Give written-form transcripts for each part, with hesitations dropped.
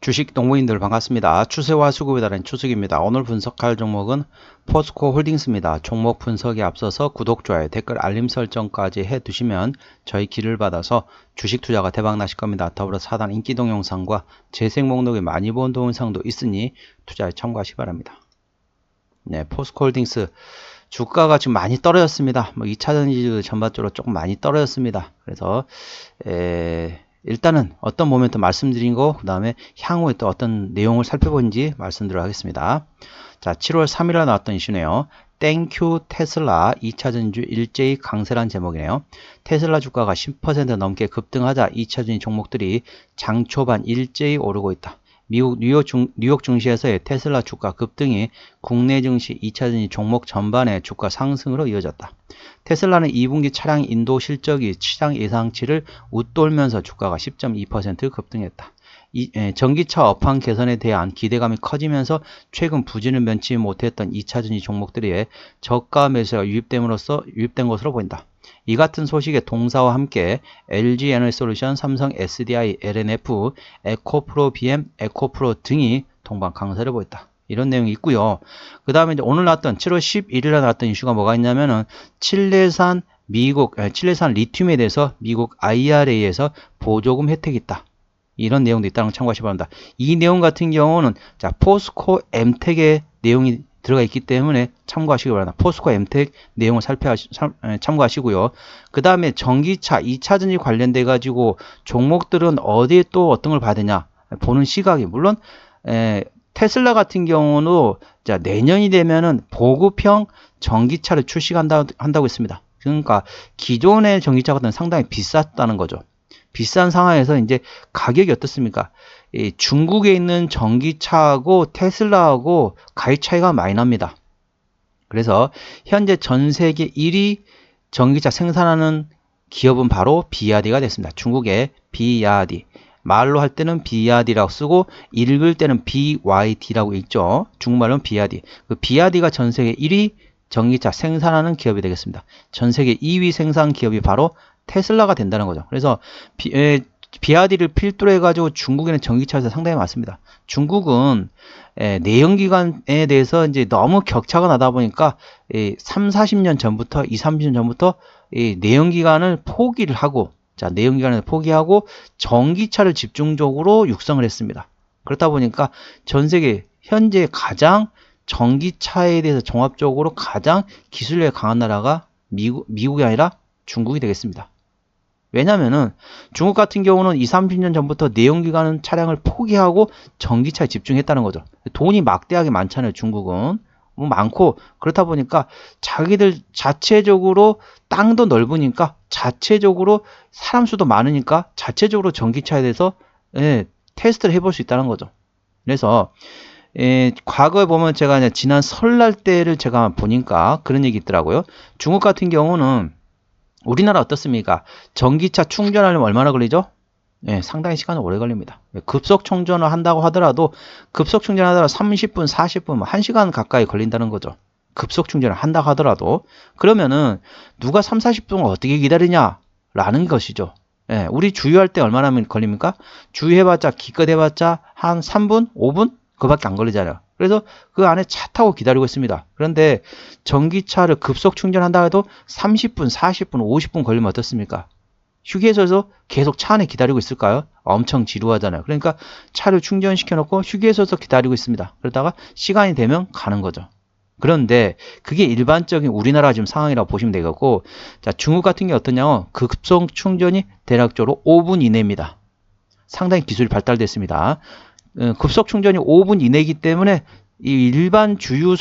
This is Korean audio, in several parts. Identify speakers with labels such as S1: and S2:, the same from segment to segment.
S1: 주식 동호인들 반갑습니다. 추세와 수급에 따른 추석입니다. 오늘 분석할 종목은 포스코 홀딩스입니다. 종목 분석에 앞서서 구독, 좋아요, 댓글, 알림 설정까지 해두시면 저희 길을 받아서 주식 투자가 대박 나실 겁니다. 더불어 사단 인기 동영상과 재생 목록에 많이 본 동영상도 있으니 투자에 참고하시기 바랍니다. 네, 포스코 홀딩스 주가가 지금 많이 떨어졌습니다. 2차전지 전반적으로 조금 많이 떨어졌습니다. 그래서 일단은 어떤 모멘트 말씀드린 거, 그 다음에 향후에 또 어떤 내용을 살펴본지 말씀드리도록 하겠습니다. 자, 7월 3일에 나왔던 이슈네요. 땡큐 테슬라 2차전지 일제히 강세란 제목이네요. 테슬라 주가가 10% 넘게 급등하자 2차전지 종목들이 장 초반 일제히 오르고 있다. 미국 뉴욕 증시에서의 테슬라 주가 급등이 국내 증시 2차전지 종목 전반의 주가 상승으로 이어졌다. 테슬라는 2분기 차량 인도 실적이 시장 예상치를 웃돌면서 주가가 10.2% 급등했다. 전기차 업황 개선에 대한 기대감이 커지면서 최근 부진을 면치 못했던 2차전지 종목들의 저가 매수가 유입된 것으로 보인다. 이 같은 소식에 동사와 함께 LG 에너지솔루션, 삼성 SDI, LNF, 에코프로 BM, 에코프로 등이 동반 강세를 보였다. 이런 내용이 있고요. 그 다음에 이제 오늘 나왔던 7월 11일에 나왔던 이슈가 뭐가 있냐면은 칠레산 리튬에 대해서 미국 IRA에서 보조금 혜택이 있다. 이런 내용도 있다는 걸 참고하시기 바랍니다. 이 내용 같은 경우는 자, 포스코 엠텍의 내용이 들어가 있기 때문에 참고하시기 바랍니다. 포스코 엠텍 내용을 참고하시고요. 그 다음에 전기차 2차전지 관련돼 가지고 종목들은 어디에 또 어떤 걸 봐야 되냐 보는 시각이 물론 테슬라 같은 경우는 자, 내년이 되면은 보급형 전기차를 출시한다고 했습니다. 그러니까 기존의 전기차 같은 상당히 비쌌다는 거죠. 비싼 상황에서 이제 가격이 어떻습니까? 중국에 있는 전기차하고 테슬라하고 가격 차이가 많이 납니다. 그래서 현재 전 세계 1위 전기차 생산하는 기업은 바로 비야디가 됐습니다. 중국의 비야디. 말로 할 때는 비야디라고 쓰고 읽을 때는 BYD라고 읽죠. 중국말로는 비야디. 그 비야디가 전 세계 1위 전기차 생산하는 기업이 되겠습니다. 전 세계 2위 생산 기업이 바로 테슬라가 된다는 거죠. 그래서 비야디를 필두로 해가지고 중국에는 전기차에서 상당히 많습니다. 중국은 내연기관에 대해서 이제 너무 격차가 나다 보니까 30-40년 전부터 20-30년 전부터 내연기관을 포기를 하고 내연기관을 포기하고 전기차를 집중적으로 육성을 했습니다. 그렇다 보니까 전 세계 현재 가장 전기차에 대해서 종합적으로 가장 기술력이 강한 나라가 미국이 아니라 중국이 되겠습니다. 왜냐면은 중국 같은 경우는 20-30년 전부터 내연기관 차량을 포기하고 전기차에 집중했다는 거죠. 돈이 막대하게 많잖아요. 중국은 많고 그렇다 보니까 자기들 자체적으로 땅도 넓으니까 자체적으로 사람 수도 많으니까 자체적으로 전기차에 대해서 테스트를 해볼 수 있다는 거죠. 그래서 과거에 보면 제가 지난 설날 때를 제가 보니까 그런 얘기 있더라고요. 중국 같은 경우는 우리나라 어떻습니까? 전기차 충전하려면 얼마나 걸리죠? 상당히 시간이 오래 걸립니다. 급속 충전을 한다고 하더라도 30분, 40분, 1시간 가까이 걸린다는 거죠. 급속 충전을 한다고 하더라도 그러면은 누가 30-40분을 어떻게 기다리냐 라는 것이죠. 우리 주유할 때 얼마나 걸립니까? 주유해봤자 기껏 해봤자 한 3분, 5분? 그밖에 안 걸리잖아요. 그래서 그 안에 차 타고 기다리고 있습니다. 그런데 전기차를 급속 충전한다 해도 30분, 40분, 50분 걸리면 어떻습니까? 휴게소에서 계속 차 안에 기다리고 있을까요? 엄청 지루하잖아요. 그러니까 차를 충전시켜 놓고 휴게소에서 기다리고 있습니다. 그러다가 시간이 되면 가는 거죠. 그런데 그게 일반적인 우리나라 지금 상황이라고 보시면 되겠고, 자, 중국 같은 게 어떠냐면 급속 충전이 대략적으로 5분 이내입니다. 상당히 기술이 발달됐습니다. 급속 충전이 5분 이내이기 때문에 이 일반 주유하는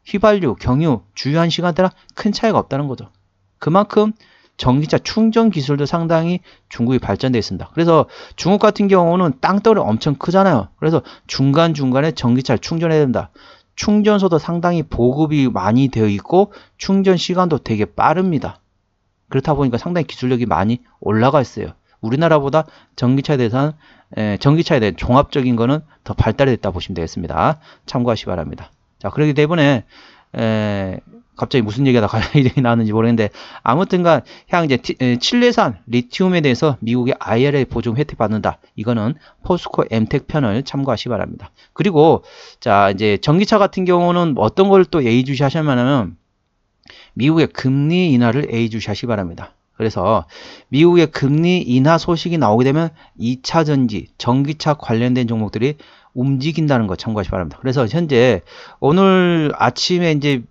S1: 휘발유, 경유, 주유한 시간대랑 큰 차이가 없다는 거죠. 그만큼 전기차 충전 기술도 상당히 중국이 발전되어 있습니다. 그래서 중국 같은 경우는 땅덩어리 엄청 크잖아요. 그래서 중간중간에 전기차를 충전해야 된다. 충전소도 상당히 보급이 많이 되어 있고 충전 시간도 되게 빠릅니다. 그렇다 보니까 상당히 기술력이 많이 올라가 있어요. 우리나라보다 전기차에 대한 종합적인 거는 더 발달이 됐다 보시면 되겠습니다. 참고하시기 바랍니다. 자, 그렇기 때문에 갑자기 무슨 얘기가 나왔는지 모르겠는데 아무튼간 향 이제 칠레산 리튬에 대해서 미국의 IRA 보증 혜택 받는다. 이거는 포스코 엠텍 편을 참고하시기 바랍니다. 그리고 자 이제 전기차 같은 경우는 어떤 걸 또 예의주시하시냐면은 미국의 금리 인하를 예의주시하시기 바랍니다. 그래서 미국의 금리 인하 소식이 나오게 되면 2차 전지, 전기차 관련된 종목들이 움직인다는 거 참고하시기 바랍니다. 그래서 현재 오늘 아침에 이제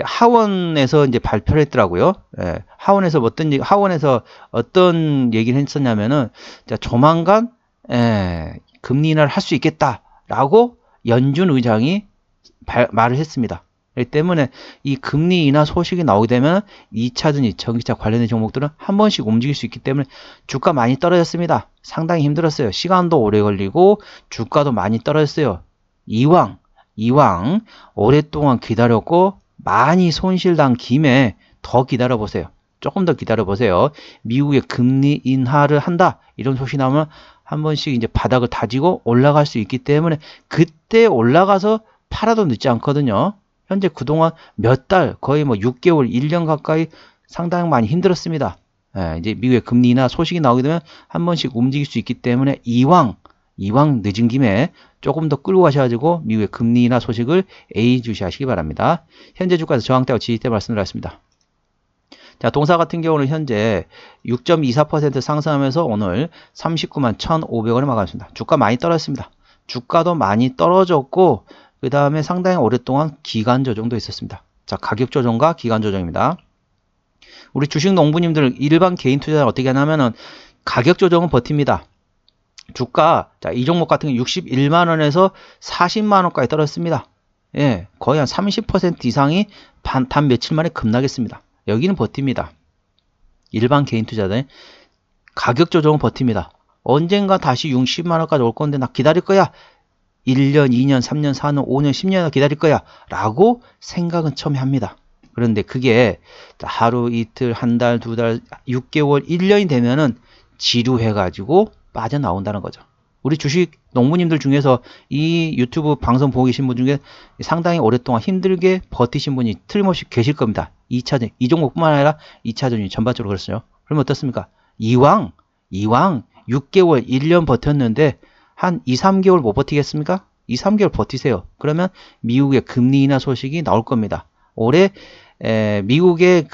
S1: 하원에서 이제 발표를 했더라고요. 예, 하원에서 어떤 얘기를 했었냐면은 자, 조만간 금리 인하를 할 수 있겠다라고 연준 의장이 말을 했습니다. 그렇기 때문에 이 금리 인하 소식이 나오게 되면 2차전지, 전기차 관련된 종목들은 한 번씩 움직일 수 있기 때문에 주가 많이 떨어졌습니다. 상당히 힘들었어요. 시간도 오래 걸리고 주가도 많이 떨어졌어요. 이왕 오랫동안 기다렸고 많이 손실당 김에 더 기다려보세요. 조금 더 기다려보세요. 미국의 금리 인하를 한다. 이런 소식이 나오면 한 번씩 이제 바닥을 다지고 올라갈 수 있기 때문에 그때 올라가서 팔아도 늦지 않거든요. 현재 그동안 몇 달, 거의 뭐 6개월, 1년 가까이 상당히 많이 힘들었습니다. 이제 미국의 금리 인하 소식이 나오게 되면 한 번씩 움직일 수 있기 때문에 이왕 늦은 김에 조금 더 끌고 가셔가지고 미국의 금리 인하 소식을 예의주시하시기 바랍니다. 현재 주가에서 저항대와 지지대 말씀드렸습니다. 자, 동사 같은 경우는 현재 6.24% 상승하면서 오늘 39만 1,500원에 마감했습니다. 주가 많이 떨어졌습니다. 주가도 많이 떨어졌고 그 다음에 상당히 오랫동안 기간 조정도 있었습니다. 자, 가격 조정과 기간 조정입니다. 우리 주식 농부님들 일반 개인 투자자는 어떻게 하냐면은 가격 조정은 버팁니다. 주가, 자, 이 종목 같은 경우 61만원에서 40만원까지 떨어졌습니다. 예, 거의 한 30% 이상이 단 며칠 만에 급락했습니다. 여기는 버팁니다. 일반 개인 투자자는 가격 조정은 버팁니다. 언젠가 다시 60만원까지 올 건데 나 기다릴 거야. 1년, 2년, 3년, 4년, 5년, 10년 기다릴 거야 라고 생각은 처음에 합니다. 그런데 그게 하루, 이틀, 한 달, 두 달, 6개월, 1년이 되면은 지루해가지고 빠져나온다는 거죠. 우리 주식 농부님들 중에서 이 유튜브 방송 보고 계신 분 중에 상당히 오랫동안 힘들게 버티신 분이 틀림없이 계실 겁니다. 2차전, 이 종목뿐만 아니라 2차전이 전반적으로 그렇어요. 그러면 어떻습니까? 이왕 6개월, 1년 버텼는데 한 2, 3개월 못 버티겠습니까? 2, 3개월 버티세요. 그러면 미국의 금리 인하 소식이 나올 겁니다. 올해 미국의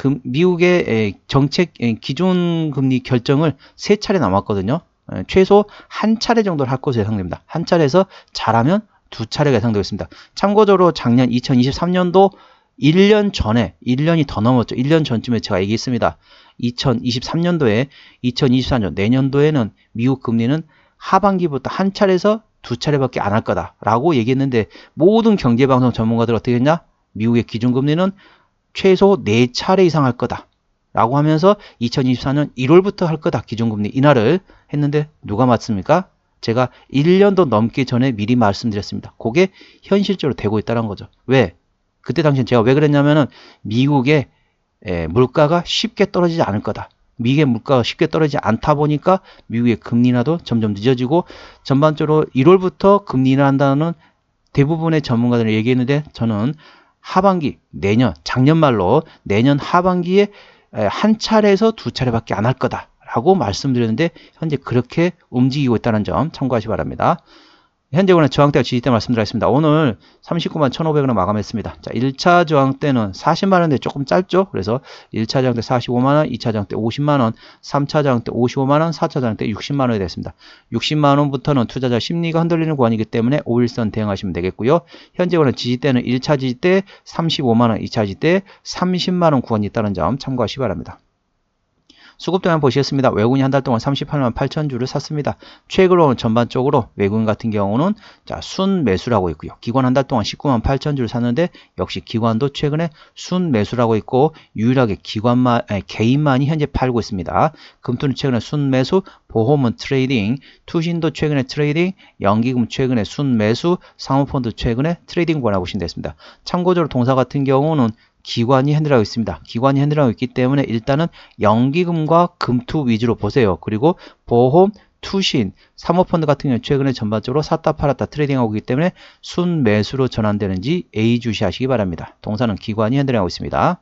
S1: 정책 기준금리 결정을 3차례 남았거든요. 최소 한 차례 정도를 할 것으로 예상됩니다. 한 차례에서 잘하면 2차례가 예상되고 있습니다. 참고적으로 작년 2023년도 1년 전에, 1년이 더 넘었죠. 1년 전쯤에 제가 얘기했습니다. 2023년도에, 2024년, 내년도에는 미국 금리는 하반기부터 한 차례에서 2차례밖에 안 할 거다라고 얘기했는데 모든 경제방송 전문가들 어떻게 했냐? 미국의 기준금리는 최소 4차례 이상 할 거다 라고 하면서 2024년 1월부터 할 거다 기준금리 인하를 했는데 누가 맞습니까? 제가 1년도 넘기 전에 미리 말씀드렸습니다. 그게 현실적으로 되고 있다는 거죠. 왜? 그때 당시엔 제가 왜 그랬냐면은 미국의 물가가 쉽게 떨어지지 않을 거다. 미국의 물가가 쉽게 떨어지지 않다 보니까 미국의 금리 인하도 점점 늦어지고 전반적으로 1월부터 금리 인하 한다는 대부분의 전문가들이 얘기했는데 저는 하반기, 작년 말로 내년 하반기에 한 차례에서 2차례밖에 안 할 거다 라고 말씀드렸는데 현재 그렇게 움직이고 있다는 점 참고하시기 바랍니다. 현재 오늘 저항대와 지지대 말씀드렸습니다. 오늘 39만 1,500원을 마감했습니다. 자, 1차 저항대는 40만원대 조금 짧죠? 그래서 1차 저항대 45만원, 2차 저항대 50만원, 3차 저항대 55만원, 4차 저항대 60만원이 됐습니다. 60만원부터는 투자자 심리가 흔들리는 구간이기 때문에 5일선 대응하시면 되겠고요. 현재 오늘 지지대는 1차 지지대 35만원, 2차 지지대 30만원 구간이 있다는 점 참고하시기 바랍니다. 수급동향 보시겠습니다. 외국인이 한 달 동안 38만 8천 주를 샀습니다. 최근으로는 전반적으로 외국인 같은 경우는 자, 순매수라고 있고요. 기관 한 달 동안 19만 8천 주를 샀는데 역시 기관도 최근에 순매수라고 있고 유일하게 개인만이 현재 팔고 있습니다. 금토는 최근에 순매수, 보험은 트레이딩, 투신도 최근에 트레이딩, 연기금 최근에 순매수, 사모펀드 최근에 트레이딩 권하고 보시면 되겠습니다. 참고적으로 동사 같은 경우는 기관이 핸들하고 있습니다. 기관이 핸들하고 있기 때문에 일단은 연기금과 금투 위주로 보세요. 그리고 보험, 투신, 사모펀드 같은 경우는 최근에 전반적으로 샀다 팔았다 트레이딩하고 있기 때문에 순매수로 전환되는지 예의주시하시기 바랍니다. 동사는 기관이 핸들링하고 있습니다.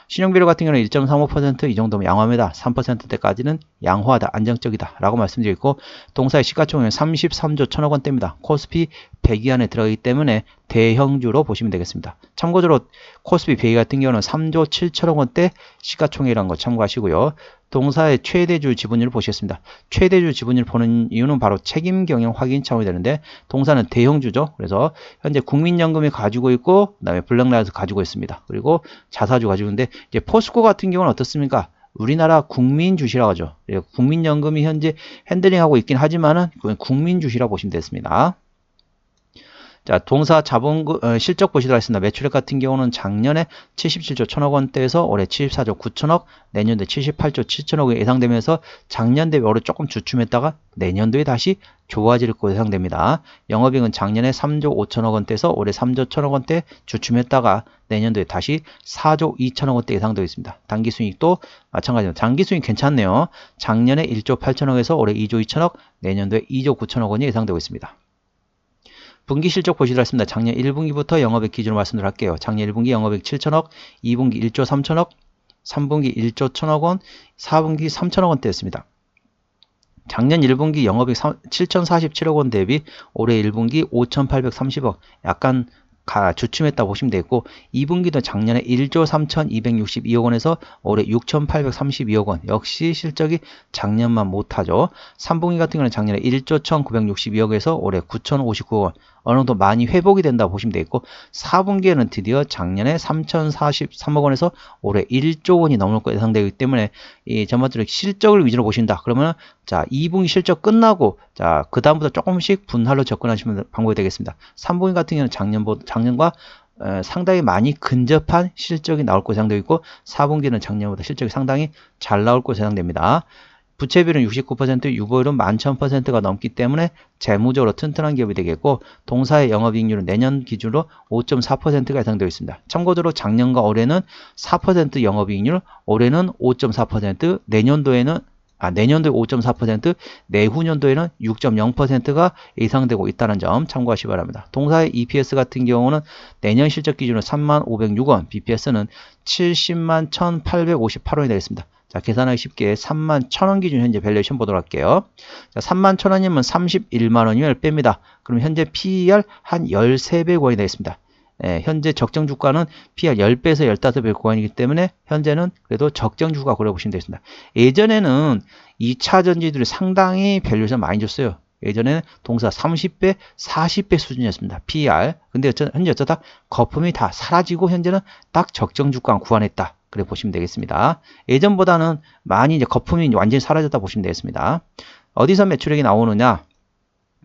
S1: 신용비율 같은 경우는 1.35% 이 정도면 양호합니다. 3%대까지는 양호하다, 안정적이다 라고 말씀드리고 동사의 시가총액은 33조 1천억 원대입니다. 코스피 100위 안에 들어가기 때문에 대형주로 보시면 되겠습니다. 참고적으로 코스피 100위 같은 경우는 3조 7천억 원대 시가총액이라는 거 참고하시고요. 동사의 최대주 지분율을 보시겠습니다. 최대주 지분율을 보는 이유는 바로 책임 경영 확인 차원이 되는데 동사는 대형주죠. 그래서 현재 국민연금이 가지고 있고 그다음에 블랙라이트 가지고 있습니다. 그리고 자사주 가지고 있는데 이제 포스코 같은 경우는 어떻습니까? 우리나라 국민 주시라고 하죠. 국민연금이 현재 핸들링하고 있긴 하지만은 국민 주시라고 보시면 되겠습니다. 자, 동사 실적 보시도록 하겠습니다. 매출액 같은 경우는 작년에 77조 1천억 원대에서 올해 74조 9천억, 내년도에 78조 7천억이 예상되면서 작년 대비 올해 조금 주춤했다가 내년도에 다시 좋아질 것으로 예상됩니다. 영업이익은 작년에 3조 5천억 원대에서 올해 3조 1천억 원대 주춤했다가 내년도에 다시 4조 2천억 원대 예상되어 있습니다. 당기순이익도 마찬가지입니다. 당기순이익 괜찮네요. 작년에 1조 8천억에서 올해 2조 2천억, 내년도에 2조 9천억 원이 예상되고 있습니다. 분기 실적 보시도록 하겠습니다. 작년 1분기부터 영업액 기준으로 말씀을 할게요. 작년 1분기 영업액 7천억, 2분기 1조 3천억, 3분기 1조 1천억 원, 4분기 3천억 원대였습니다. 작년 1분기 영업액 7,047억 원 대비 올해 1분기 5,830억, 약간 주춤했다고 보시면 되겠고 2분기도 작년에 1조 3,262억 원에서 올해 6,832억 원, 역시 실적이 작년만 못하죠. 3분기 같은 경우는 작년에 1조 1,962억에서 올해 9,059억 원, 어느 정도 많이 회복이 된다고 보시면 되겠고 4분기에는 드디어 작년에 3,043억 원에서 올해 1조 원이 넘을 것 예상되기 때문에 이 전반적으로 실적을 위주로 보신다. 그러면 자 2분기 실적 끝나고 자 그 다음부터 조금씩 분할로 접근하시면 방법이 되겠습니다. 3분기 같은 경우는 작년과 상당히 많이 근접한 실적이 나올 것으로 예상되고 있고 4분기는 작년보다 실적이 상당히 잘 나올 것으로 예상됩니다. 부채비율은 69%, 유보율은 11,000%가 넘기 때문에 재무적으로 튼튼한 기업이 되겠고 동사의 영업이익률은 내년 기준으로 5.4%가 예상되어 있습니다. 참고적으로 작년과 올해는 4% 영업이익률, 올해는 5.4%, 내년도에 5.4%, 내후년도에는 6.0%가 예상되고 있다는 점 참고하시기 바랍니다. 동사의 EPS 같은 경우는 내년 실적 기준으로 35,506원, BPS는 701,000 1,858원이 되겠습니다. 자, 계산하기 쉽게 31,000원 기준 현재 밸류에이션 보도록 할게요. 자, 31,000원이면 31만원이면 뺍니다. 그럼 현재 PER 한 13배 구간이 되겠습니다. 현재 적정 주가는 PER 10배에서 15배 구간이기 때문에 현재는 그래도 적정 주가 고려보시면 되겠습니다. 예전에는 2차 전지들이 상당히 밸류에이션 많이 줬어요. 예전에는 동사 30배, 40배 수준이었습니다. PER. 근데 현재 어쩌다 거품이 다 사라지고 현재는 딱 적정 주가 구간했다. 그래 보시면 되겠습니다. 예전보다는 많이 이제 거품이 완전히 사라졌다 보시면 되겠습니다. 어디서 매출액이 나오느냐?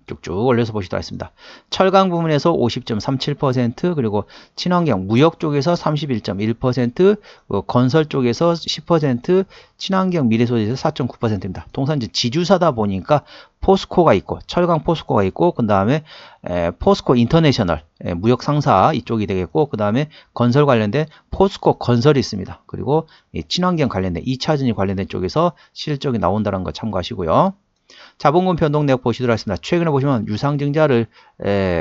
S1: 쭉쭉 올려서 보시도록 하겠습니다. 철강 부문에서 50.37%, 그리고 친환경 무역 쪽에서 31.1%, 건설 쪽에서 10%, 친환경 미래소재에서 4.9%입니다. 동산 이제 지주사다 보니까 포스코가 있고, 철강 포스코가 있고, 그 다음에 포스코 인터내셔널 무역 상사 이쪽이 되겠고, 그 다음에 건설 관련된 포스코 건설이 있습니다. 그리고 친환경 관련된 2차전지 관련된 쪽에서 실적이 나온다는 거 참고하시고요. 자본금 변동 내역 보시도록 하겠습니다. 최근에 보시면 유상증자를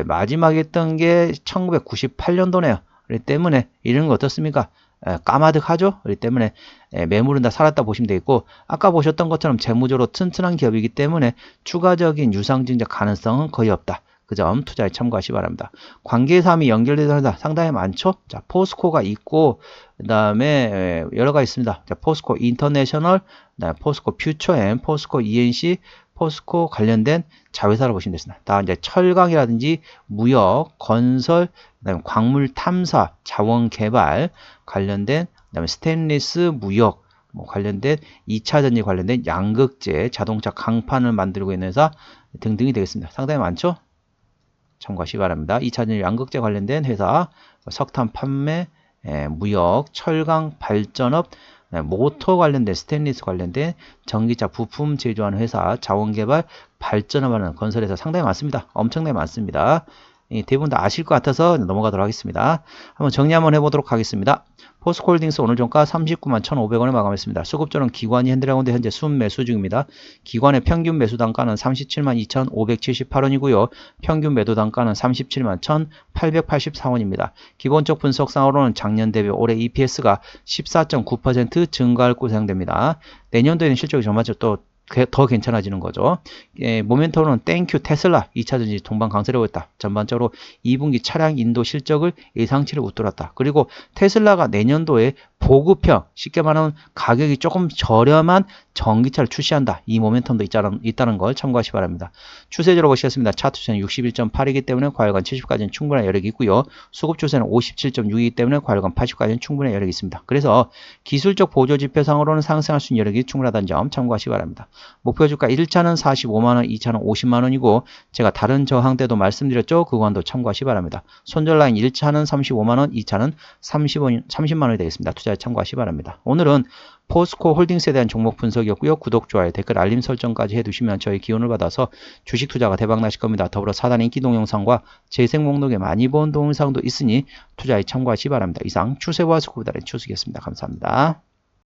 S1: 마지막에 했던 게 1998년도네요. 그렇기 때문에 이런 거 어떻습니까? 까마득하죠? 그렇기 때문에 매물은 다 살았다 보시면 되겠고 아까 보셨던 것처럼 재무적으로 튼튼한 기업이기 때문에 추가적인 유상증자 가능성은 거의 없다. 그 점 투자에 참고하시기 바랍니다. 관계사항이 연결되는 상당히 많죠? 자, 포스코가 있고, 그 다음에 여러 가지 있습니다. 자, 포스코 인터내셔널, 포스코 퓨처엠, 포스코 ENC, 포스코 관련된 자회사를 보시면 되겠습니다. 다 이제 철강이라든지 무역, 건설, 그다음에 광물 탐사, 자원 개발 관련된, 그다음에 스테인리스 무역 관련된 2차 전지 관련된 양극재, 자동차 강판을 만들고 있는 회사 등등이 되겠습니다. 상당히 많죠? 참고하시기 바랍니다. 2차전지 양극재 관련된 회사, 석탄 판매, 무역, 철강 발전업, 모터 관련된 스테인리스 관련된 전기차 부품 제조하는 회사, 자원개발, 발전업하는 건설회사 상당히 많습니다. 엄청나게 많습니다. 대부분 다 아실 것 같아서 넘어가도록 하겠습니다. 한번 정리 한번 해보도록 하겠습니다. 포스코홀딩스 오늘 종가 39만 1,500원에 마감했습니다. 수급조는 기관이 핸들하고 있는데 현재 순매수 중입니다. 기관의 평균 매수 단가는 37만 2,578원이고요. 평균 매도 단가는 37만 1,884원입니다. 기본적 분석상으로는 작년 대비 올해 EPS가 14.9% 증가할 것으로 예상됩니다. 내년도에는 실적이 전반적으로 또 더 괜찮아지는 거죠. 모멘텀은 땡큐 테슬라 2차전지 동반 강세라고 했다. 전반적으로 2분기 차량 인도 실적을 예상치를 웃돌았다. 그리고 테슬라가 내년도에 보급형, 쉽게 말하면 가격이 조금 저렴한 전기차를 출시한다. 이 모멘텀도 있다는 걸 참고하시기 바랍니다. 추세적으로 보시겠습니다. 차트 추세는 61.8이기 때문에 과열관 70까지는 충분한 여력이 있고요. 수급 추세는 57.6이기 때문에 과열관 80까지는 충분한 여력이 있습니다. 그래서 기술적 보조 지표상으로는 상승할 수 있는 여력이 충분하다는 점 참고하시기 바랍니다. 목표 주가 1차는 45만원, 2차는 50만원이고 제가 다른 저항 때도 말씀드렸죠. 그 구간도 참고하시기 바랍니다. 손절 라인 1차는 35만원, 2차는 30만원이 되겠습니다. 투자에 참고하시기 바랍니다. 오늘은 포스코 홀딩스에 대한 종목 분석이었고요. 구독, 좋아요, 댓글, 알림 설정까지 해두시면 저희 기운을 받아서 주식 투자가 대박 나실 겁니다. 더불어 4단 인기 동영상과 재생 목록에 많이 본 동영상도 있으니 투자에 참고하시기 바랍니다. 이상 추세와 수급달의 추수겠습니다. 감사합니다.